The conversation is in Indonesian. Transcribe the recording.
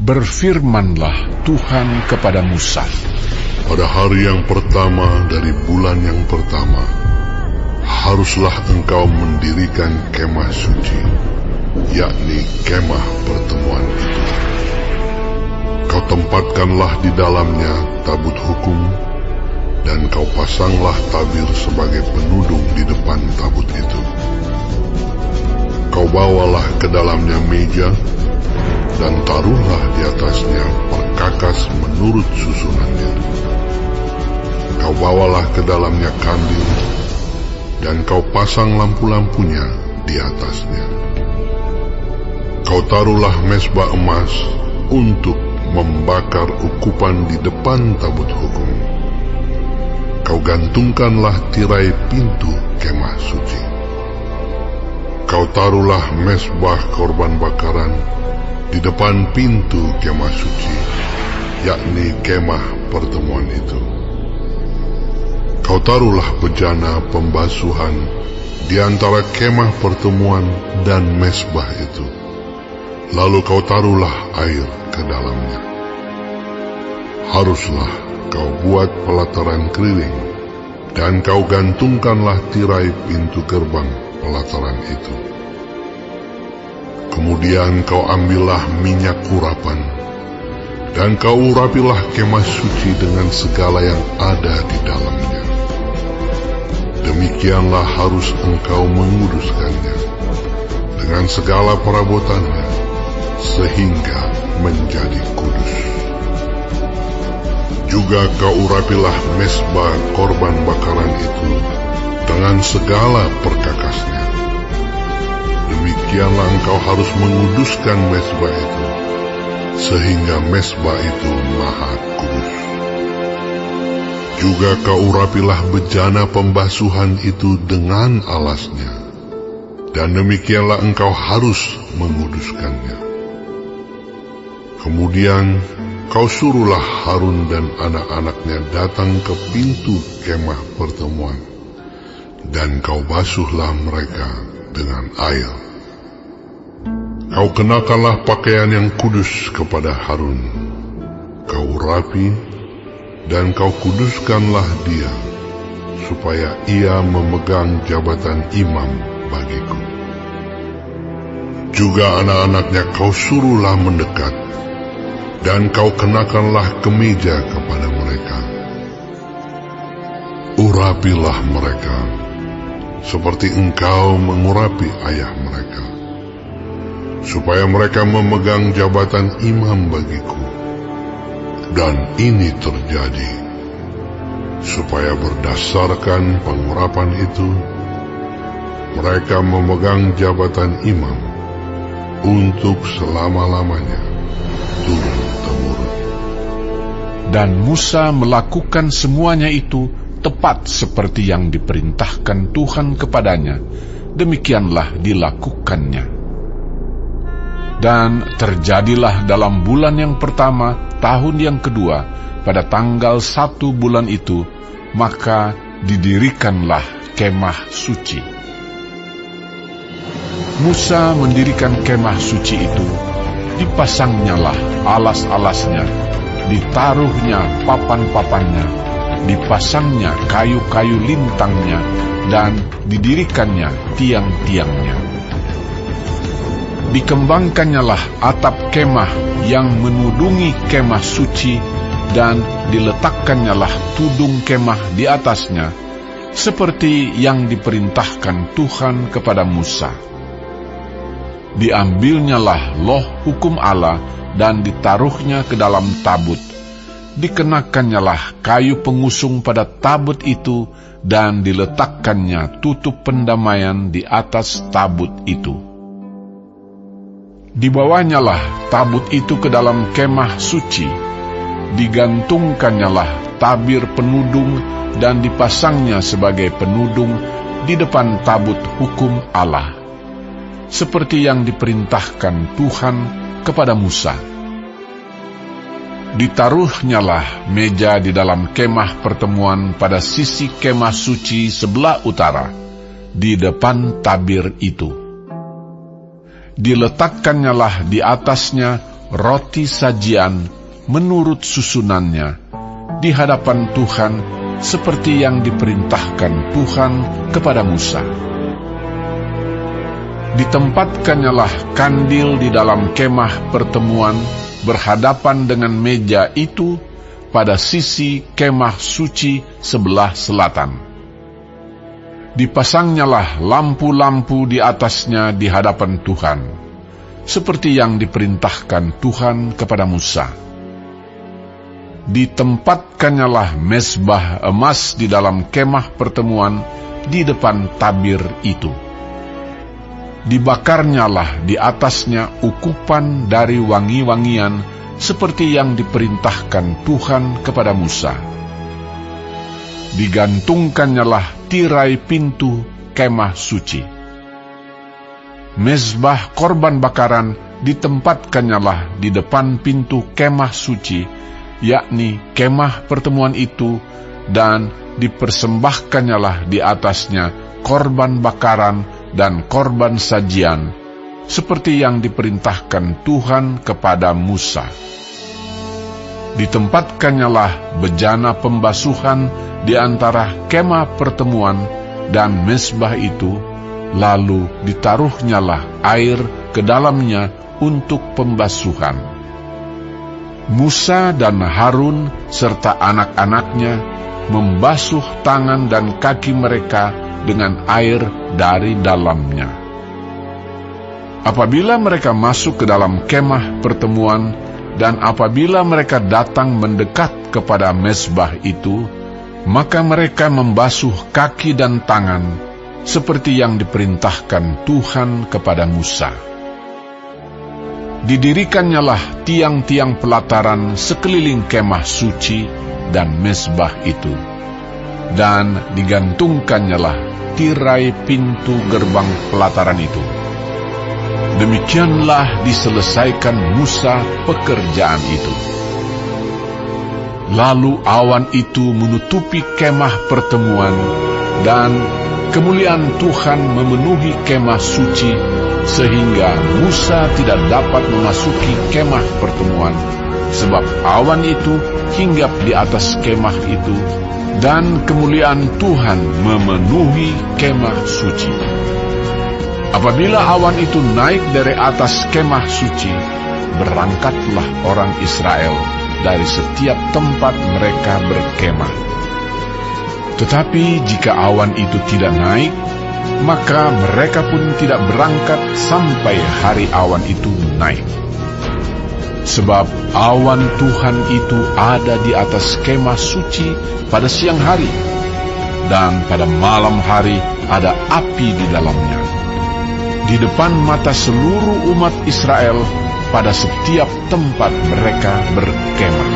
Berfirmanlah Tuhan kepada Musa, pada hari yang pertama dari bulan yang pertama, haruslah engkau mendirikan kemah suci, yakni kemah pertemuan itu. Kau tempatkanlah di dalamnya tabut hukum, dan kau pasanglah tabir sebagai penudung di depan tabut itu. Kau bawalah ke dalamnya meja, dan taruhlah di atasnya perkakas menurut susunannya. Kau bawalah ke dalamnya kandil, dan kau pasang lampu-lampunya di atasnya. Kau taruhlah mezbah emas untuk membakar ukupan di depan tabut hukum. Kau gantungkanlah tirai pintu kemah suci. Kau taruhlah mezbah korban bakaran di depan pintu kemah suci, yakni kemah pertemuan itu. Kau taruhlah bejana pembasuhan di antara kemah pertemuan dan mezbah itu. Lalu kau taruhlah air ke dalamnya. Haruslah kau buat pelataran keliling, dan kau gantungkanlah tirai pintu gerbang pelataran itu. Kemudian kau ambillah minyak urapan, dan kau urapilah kemah suci dengan segala yang ada di dalamnya. Demikianlah harus engkau menguduskannya dengan segala perabotannya, sehingga menjadi kudus. Juga kau urapilah mezbah korban bakaran itu dengan segala perkakasnya. Demikianlah engkau harus menguduskan mezbah itu, sehingga mezbah itu maha kudus. Juga kau urapilah bejana pembasuhan itu dengan alasnya, dan demikianlah engkau harus menguduskannya. Kemudian kau suruhlah Harun dan anak-anaknya datang ke pintu kemah pertemuan, dan kau basuhlah mereka dengan air. Kau kenakanlah pakaian yang kudus kepada Harun. Kau urapi dan kau kuduskanlah dia, supaya ia memegang jabatan imam bagiku. Juga anak-anaknya kau suruhlah mendekat, dan kau kenakanlah kemeja kepada mereka. Urapilah mereka, seperti engkau mengurapi ayah mereka, supaya mereka memegang jabatan imam bagiku. Dan ini terjadi, supaya berdasarkan pengurapan itu, mereka memegang jabatan imam untuk selama-lamanya, turun-temurun. Dan Musa melakukan semuanya itu tepat seperti yang diperintahkan Tuhan kepadanya. Demikianlah dilakukannya. Dan terjadilah dalam bulan yang pertama, tahun yang kedua, pada tanggal 1 bulan itu, maka didirikanlah kemah suci. Musa mendirikan kemah suci itu, dipasangnyalah alas-alasnya, ditaruhnya papan-papannya, dipasangnya kayu-kayu lintangnya, dan didirikannya tiang-tiangnya. Dikembangkannyalah atap kemah yang menudungi kemah suci, dan diletakkannya tudung kemah di atasnya, seperti yang diperintahkan Tuhan kepada Musa. Diambilnyalah loh hukum Allah, dan ditaruhnya ke dalam tabut. Dikenakannyalah kayu pengusung pada tabut itu, dan diletakkannya tutup pendamaian di atas tabut itu. Dibawanyalah tabut itu ke dalam kemah suci, digantungkannyalah tabir penudung, dan dipasangnya sebagai penudung di depan tabut hukum Allah, seperti yang diperintahkan Tuhan kepada Musa. Ditaruhnyalah meja di dalam kemah pertemuan pada sisi kemah suci sebelah utara, di depan tabir itu. Diletakkannya di atasnya roti sajian menurut susunannya di hadapan Tuhan seperti yang diperintahkan Tuhan kepada Musa. Ditempatkannya kandil di dalam kemah pertemuan berhadapan dengan meja itu pada sisi kemah suci sebelah selatan. Dipasangnyalah lampu-lampu di atasnya di hadapan Tuhan, seperti yang diperintahkan Tuhan kepada Musa. Ditempatkannya mezbah emas di dalam kemah pertemuan di depan tabir itu. Dibakarnyalah di atasnya ukupan dari wangi-wangian seperti yang diperintahkan Tuhan kepada Musa. Digantungkannyalah tirai pintu kemah suci. Mezbah korban bakaran ditempatkannyalah di depan pintu kemah suci, yakni kemah pertemuan itu, dan dipersembahkannyalah di atasnya korban bakaran dan korban sajian, seperti yang diperintahkan Tuhan kepada Musa. Ditempatkannyalah bejana pembasuhan di antara kemah pertemuan dan mezbah itu, lalu ditaruhnyalah air ke dalamnya untuk pembasuhan. Musa dan Harun serta anak-anaknya membasuh tangan dan kaki mereka dengan air dari dalamnya. Apabila mereka masuk ke dalam kemah pertemuan, dan apabila mereka datang mendekat kepada mezbah itu, maka mereka membasuh kaki dan tangan, seperti yang diperintahkan Tuhan kepada Musa. Didirikannya tiang-tiang pelataran sekeliling kemah suci dan mezbah itu, dan digantungkannya tirai pintu gerbang pelataran itu. Demikianlah diselesaikan Musa pekerjaan itu. Lalu awan itu menutupi kemah pertemuan, dan kemuliaan Tuhan memenuhi kemah suci, sehingga Musa tidak dapat memasuki kemah pertemuan, sebab awan itu hinggap di atas kemah itu, dan kemuliaan Tuhan memenuhi kemah suci. Apabila awan itu naik dari atas kemah suci, berangkatlah orang Israel dari setiap tempat mereka berkemah. Tetapi jika awan itu tidak naik, maka mereka pun tidak berangkat sampai hari awan itu naik. Sebab awan Tuhan itu ada di atas kemah suci pada siang hari, dan pada malam hari ada api di dalamnya, di depan mata seluruh umat Israel pada setiap tempat mereka berkemah.